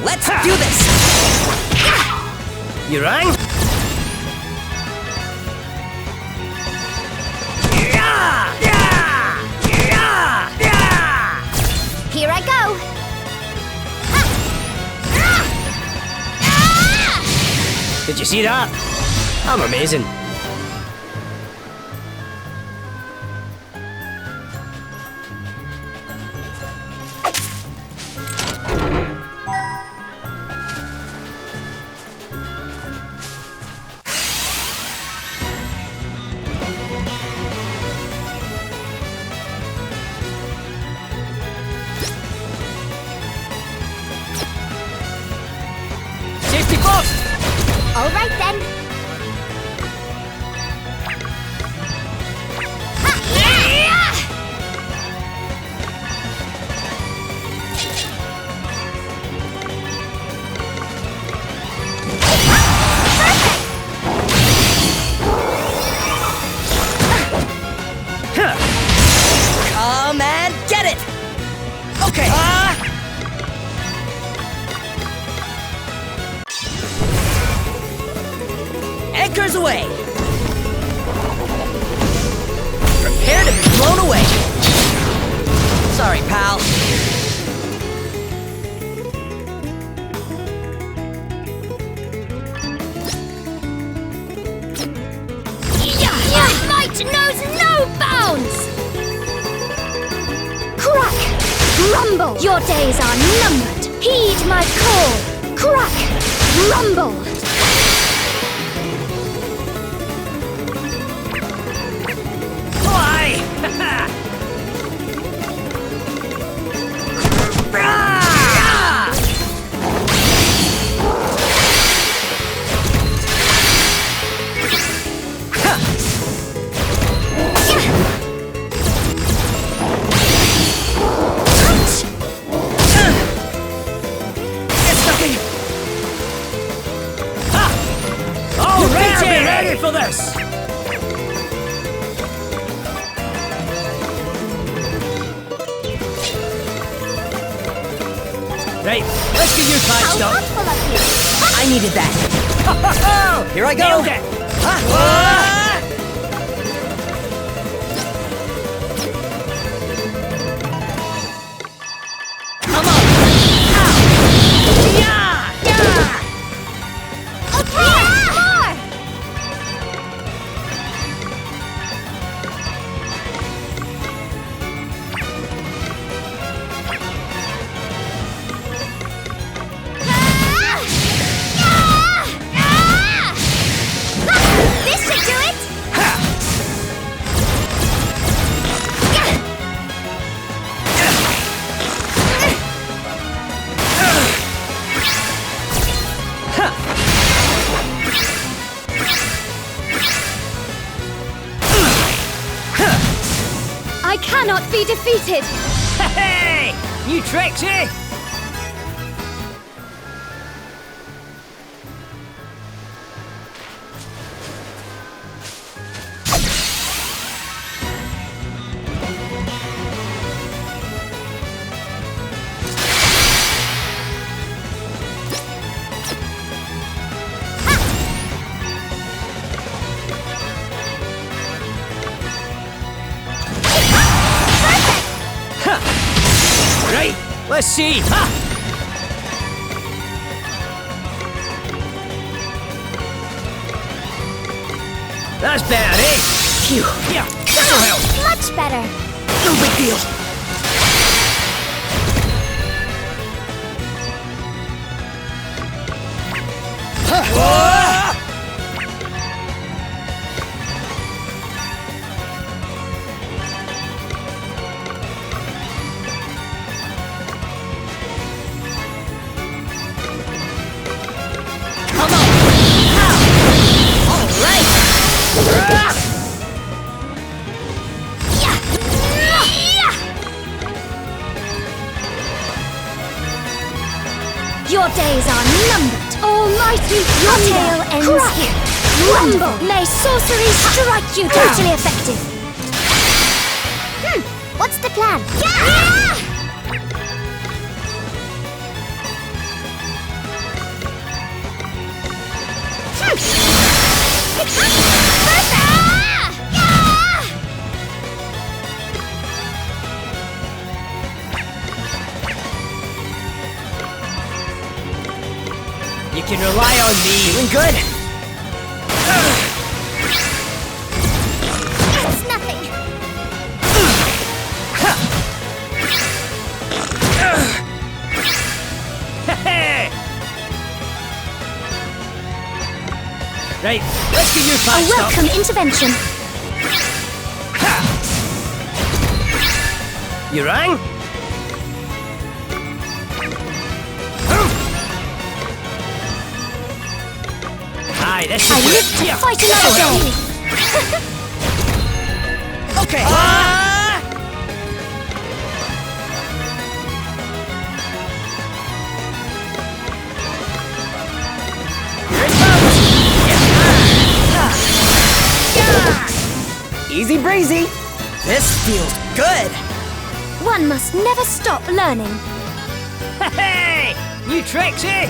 Let's do this! You rang? Here I go. Did you see that? I'm amazing. Safety first! All right then. Come and get it! Okay. Anchors away! Prepare to be blown away! Sorry, pal. Your might knows no bounds! Crack! Rumble! Your days are numbered. Heed my call. Crack! Rumble! Be ready for this! Right, let's get you patched up. I needed that. Here I go. Nailed it. Come on. This should do it! I cannot be defeated! Hey! New tricks, eh? Right, let's see. Ha! That's better, eh? Phew. Yeah, that'll help. Much better. No big deal. Your days are numbered. Almighty your tale ends here. Rumble! May sorcery strike you down. Brutally effective. What's the plan? You can rely on me. Feeling good? nothing. Right, let's get you A patched up. welcome intervention. You rang? Aye, this I should do live it. to Here. fight another day. Okay. Easy breezy. This feels good. One must never stop learning. Hey! New tricks, eh?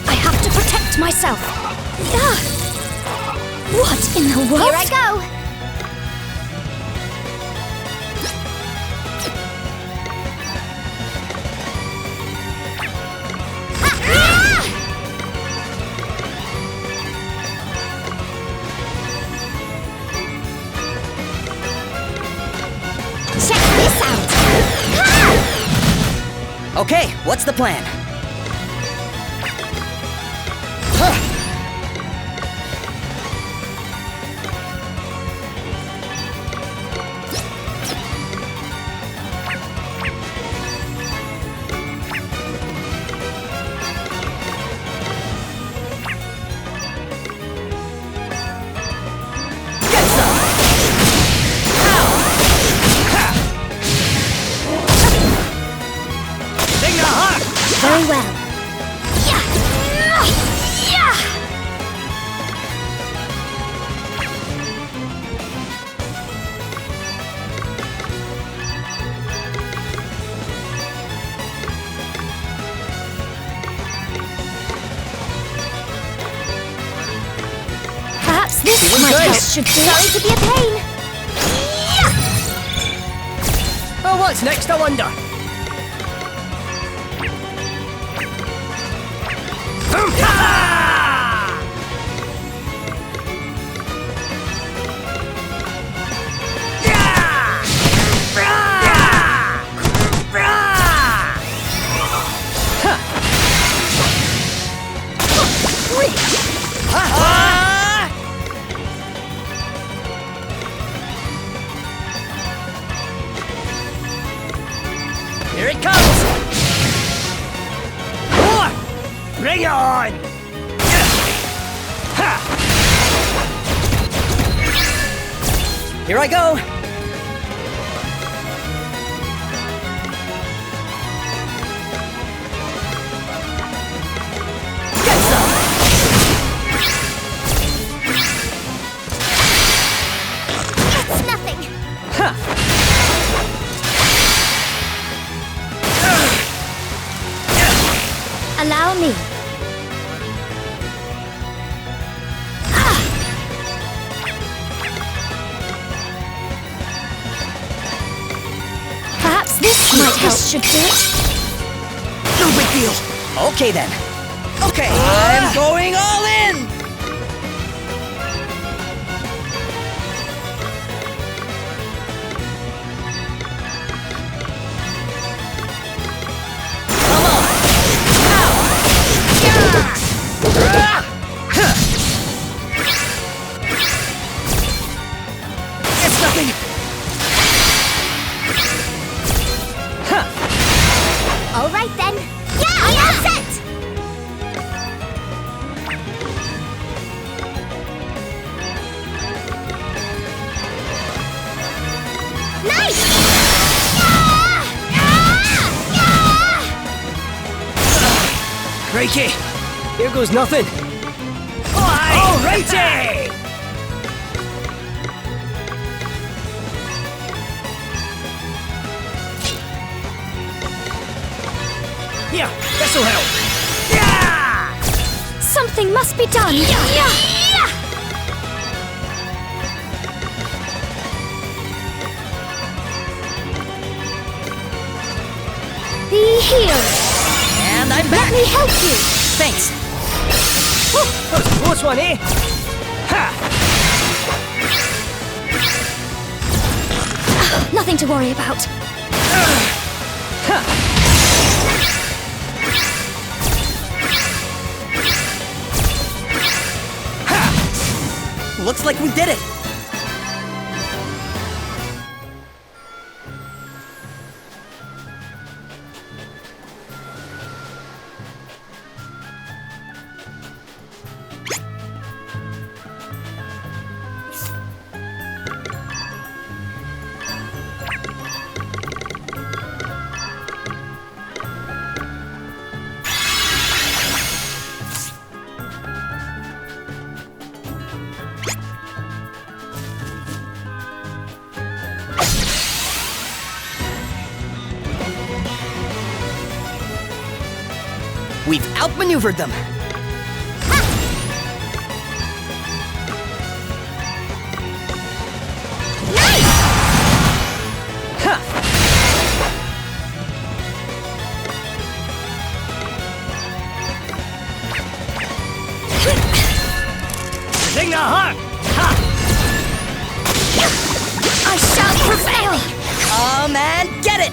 I have to protect myself. What in the world? Here I go. Check this out. Okay, what's the plan? Very well. Perhaps this Feeling might good. help. Should do Sorry it. to be a pain. Oh, what's next, I wonder? Here I go! Get some! It's nothing. Allow me. Perhaps this might help. This should do it. No big deal. Okay then. Okay, I'm going all in! Come on! Now! It's nothing! All right then. Yeah, I'm all set. Nice. Crikey! Here goes nothing. Alrighty! Here, this'll help. Yeah! Something must be done. Be healed. And I'm back! Let me help you. Thanks! That was a close one, eh? Ha! Nothing to worry about. Looks like we did it! We've outmaneuvered them! Sing the heart! I shall prevail. Come and get it!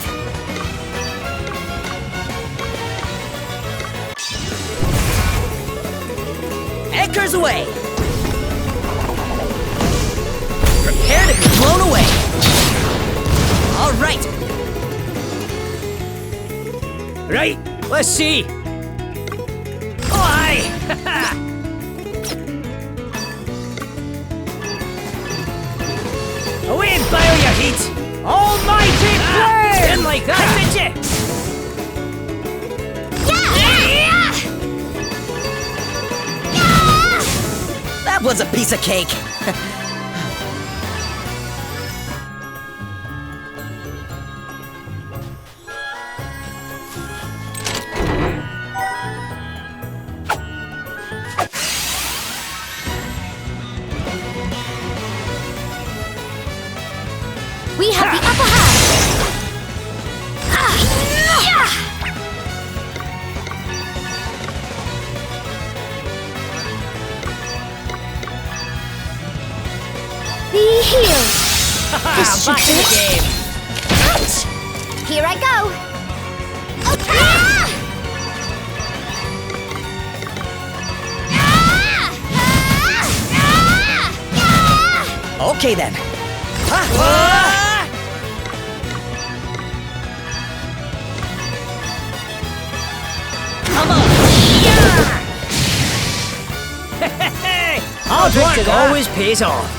Anchors away! Prepare to be blown away! All right! Right, let's see. Oh, aye! Away and bow your heat! Almighty flame! Didn't like that, did you? That was a piece of cake! We have the upper hand. Be healed. This should Back do in the it. game. Ouch! Here I go. Okay. Okay then. Come on! Hard work always pays off.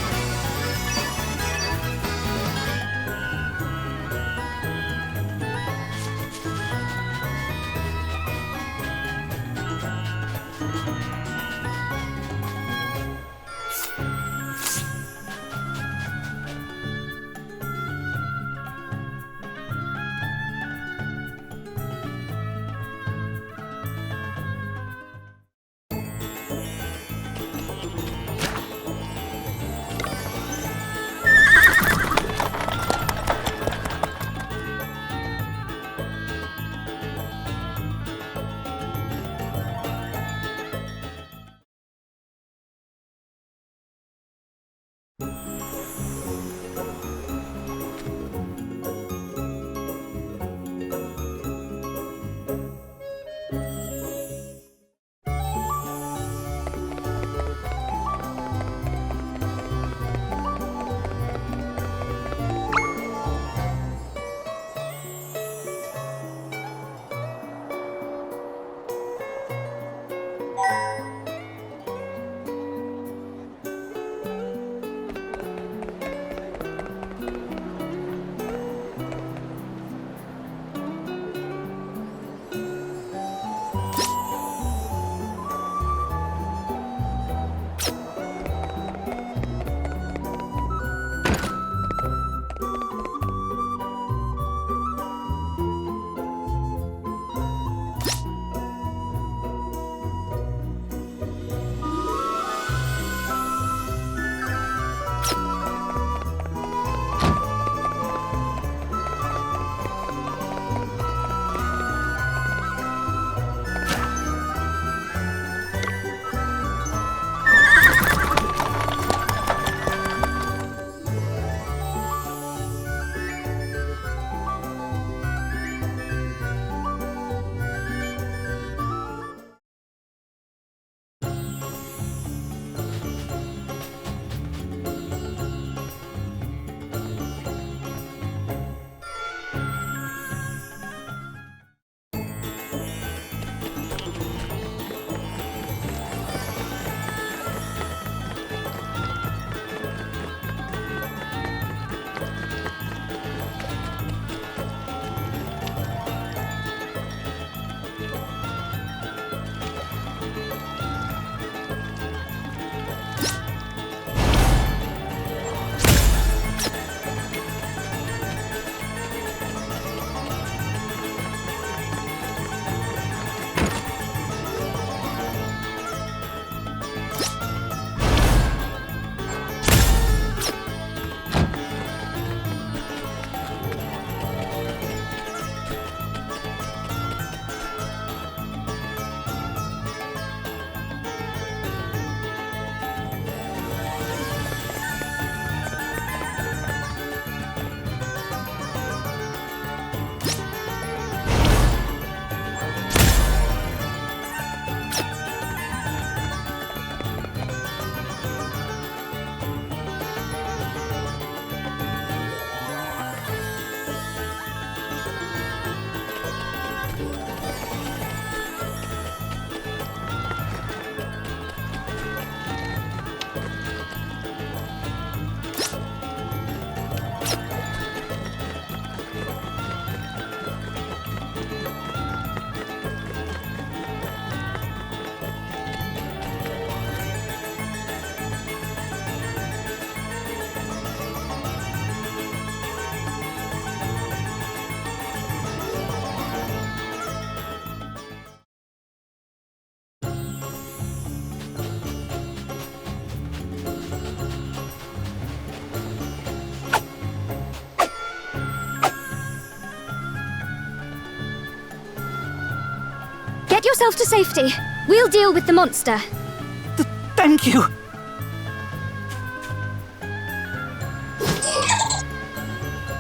yourself to safety. We'll deal with the monster. Thank you.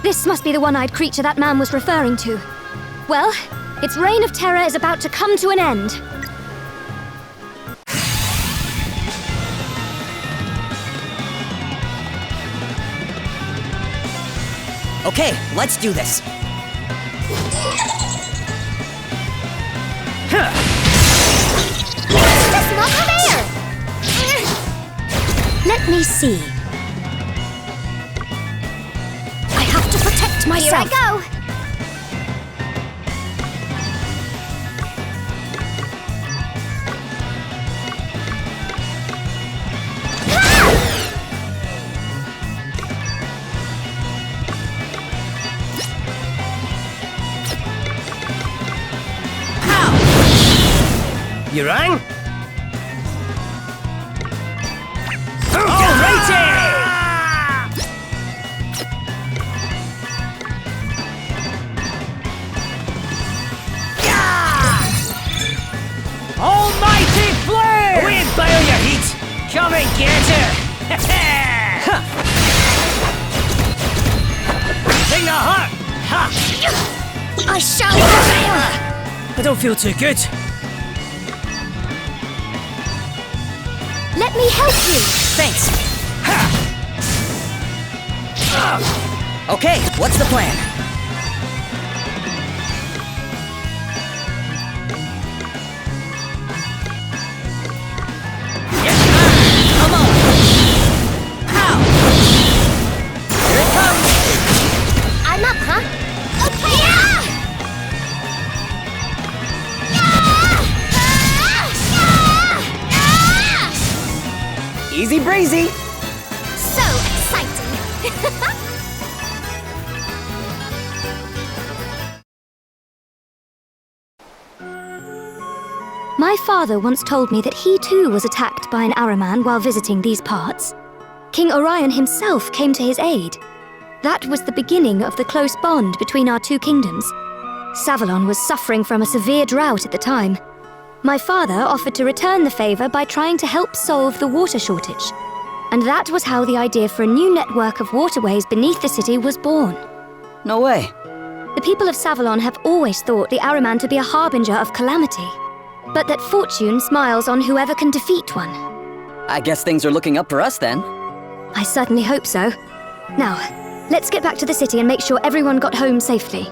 This must be the one-eyed creature that man was referring to. Well, its reign of terror is about to come to an end. Okay, let's do this. That's not fair! Let me see. I have to protect myself. Here I go! You rang? Alrighty! Almighty flare! Away and boil your heat! Come and get her! Take the heart! Ha! I shall prevail! I don't feel too good. Let me help you. Thanks. Okay, what's the plan? Come on! How? Here it comes! I'm up, huh? Okay! Easy breezy! So exciting! My father once told me that he too was attacked by an Araman while visiting these parts. King Orion himself came to his aid. That was the beginning of the close bond between our two kingdoms. Sávalon was suffering from a severe drought at the time. My father offered to return the favor by trying to help solve the water shortage. And that was how the idea for a new network of waterways beneath the city was born. No way. The people of Sávalon have always thought the Araman to be a harbinger of calamity, but that fortune smiles on whoever can defeat one. I guess things are looking up for us then. I certainly hope so. Now, let's get back to the city and make sure everyone got home safely.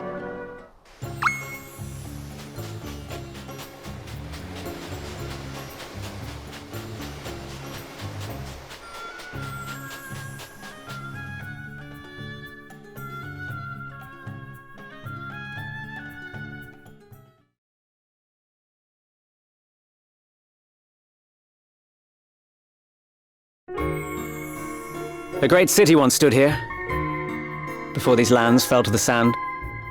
A great city once stood here, before these lands fell to the sand.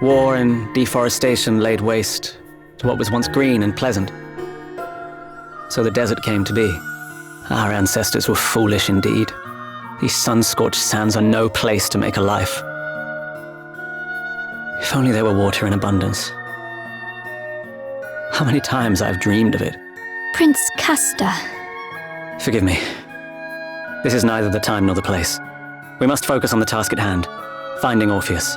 War and deforestation laid waste to what was once green and pleasant. So the desert came to be. Our ancestors were foolish indeed. These sun-scorched sands are no place to make a life. If only there were water in abundance. How many times I've dreamed of it. Prince Castor. Forgive me. This is neither the time nor the place. We must focus on the task at hand, finding Orpheus.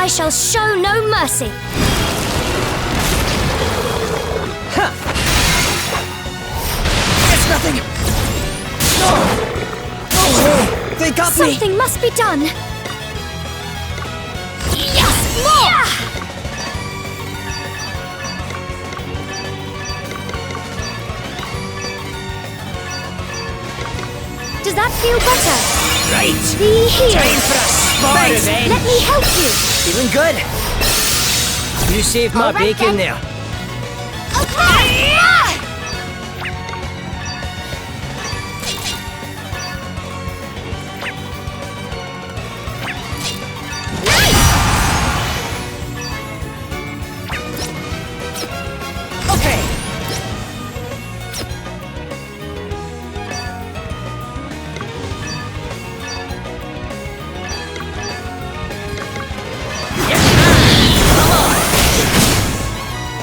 I shall show no mercy. It's nothing! No! No! They got me! Something must be done. Yes! More! Does that feel better? Right! Be here! Time for a small revenge! Let me help you! Feeling good? You saved my right, bacon then. there. Okay! Okay!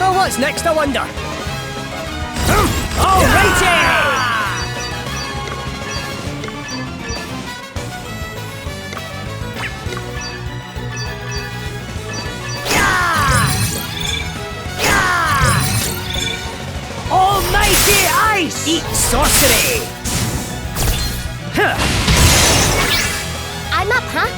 Oh, what's next, I wonder? Alrighty! Almighty ice! Eat sorcery! Huh. I'm up, huh?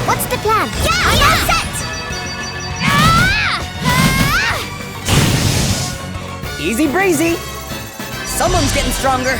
What's the plan? I'm all set! Easy breezy. Someone's getting stronger.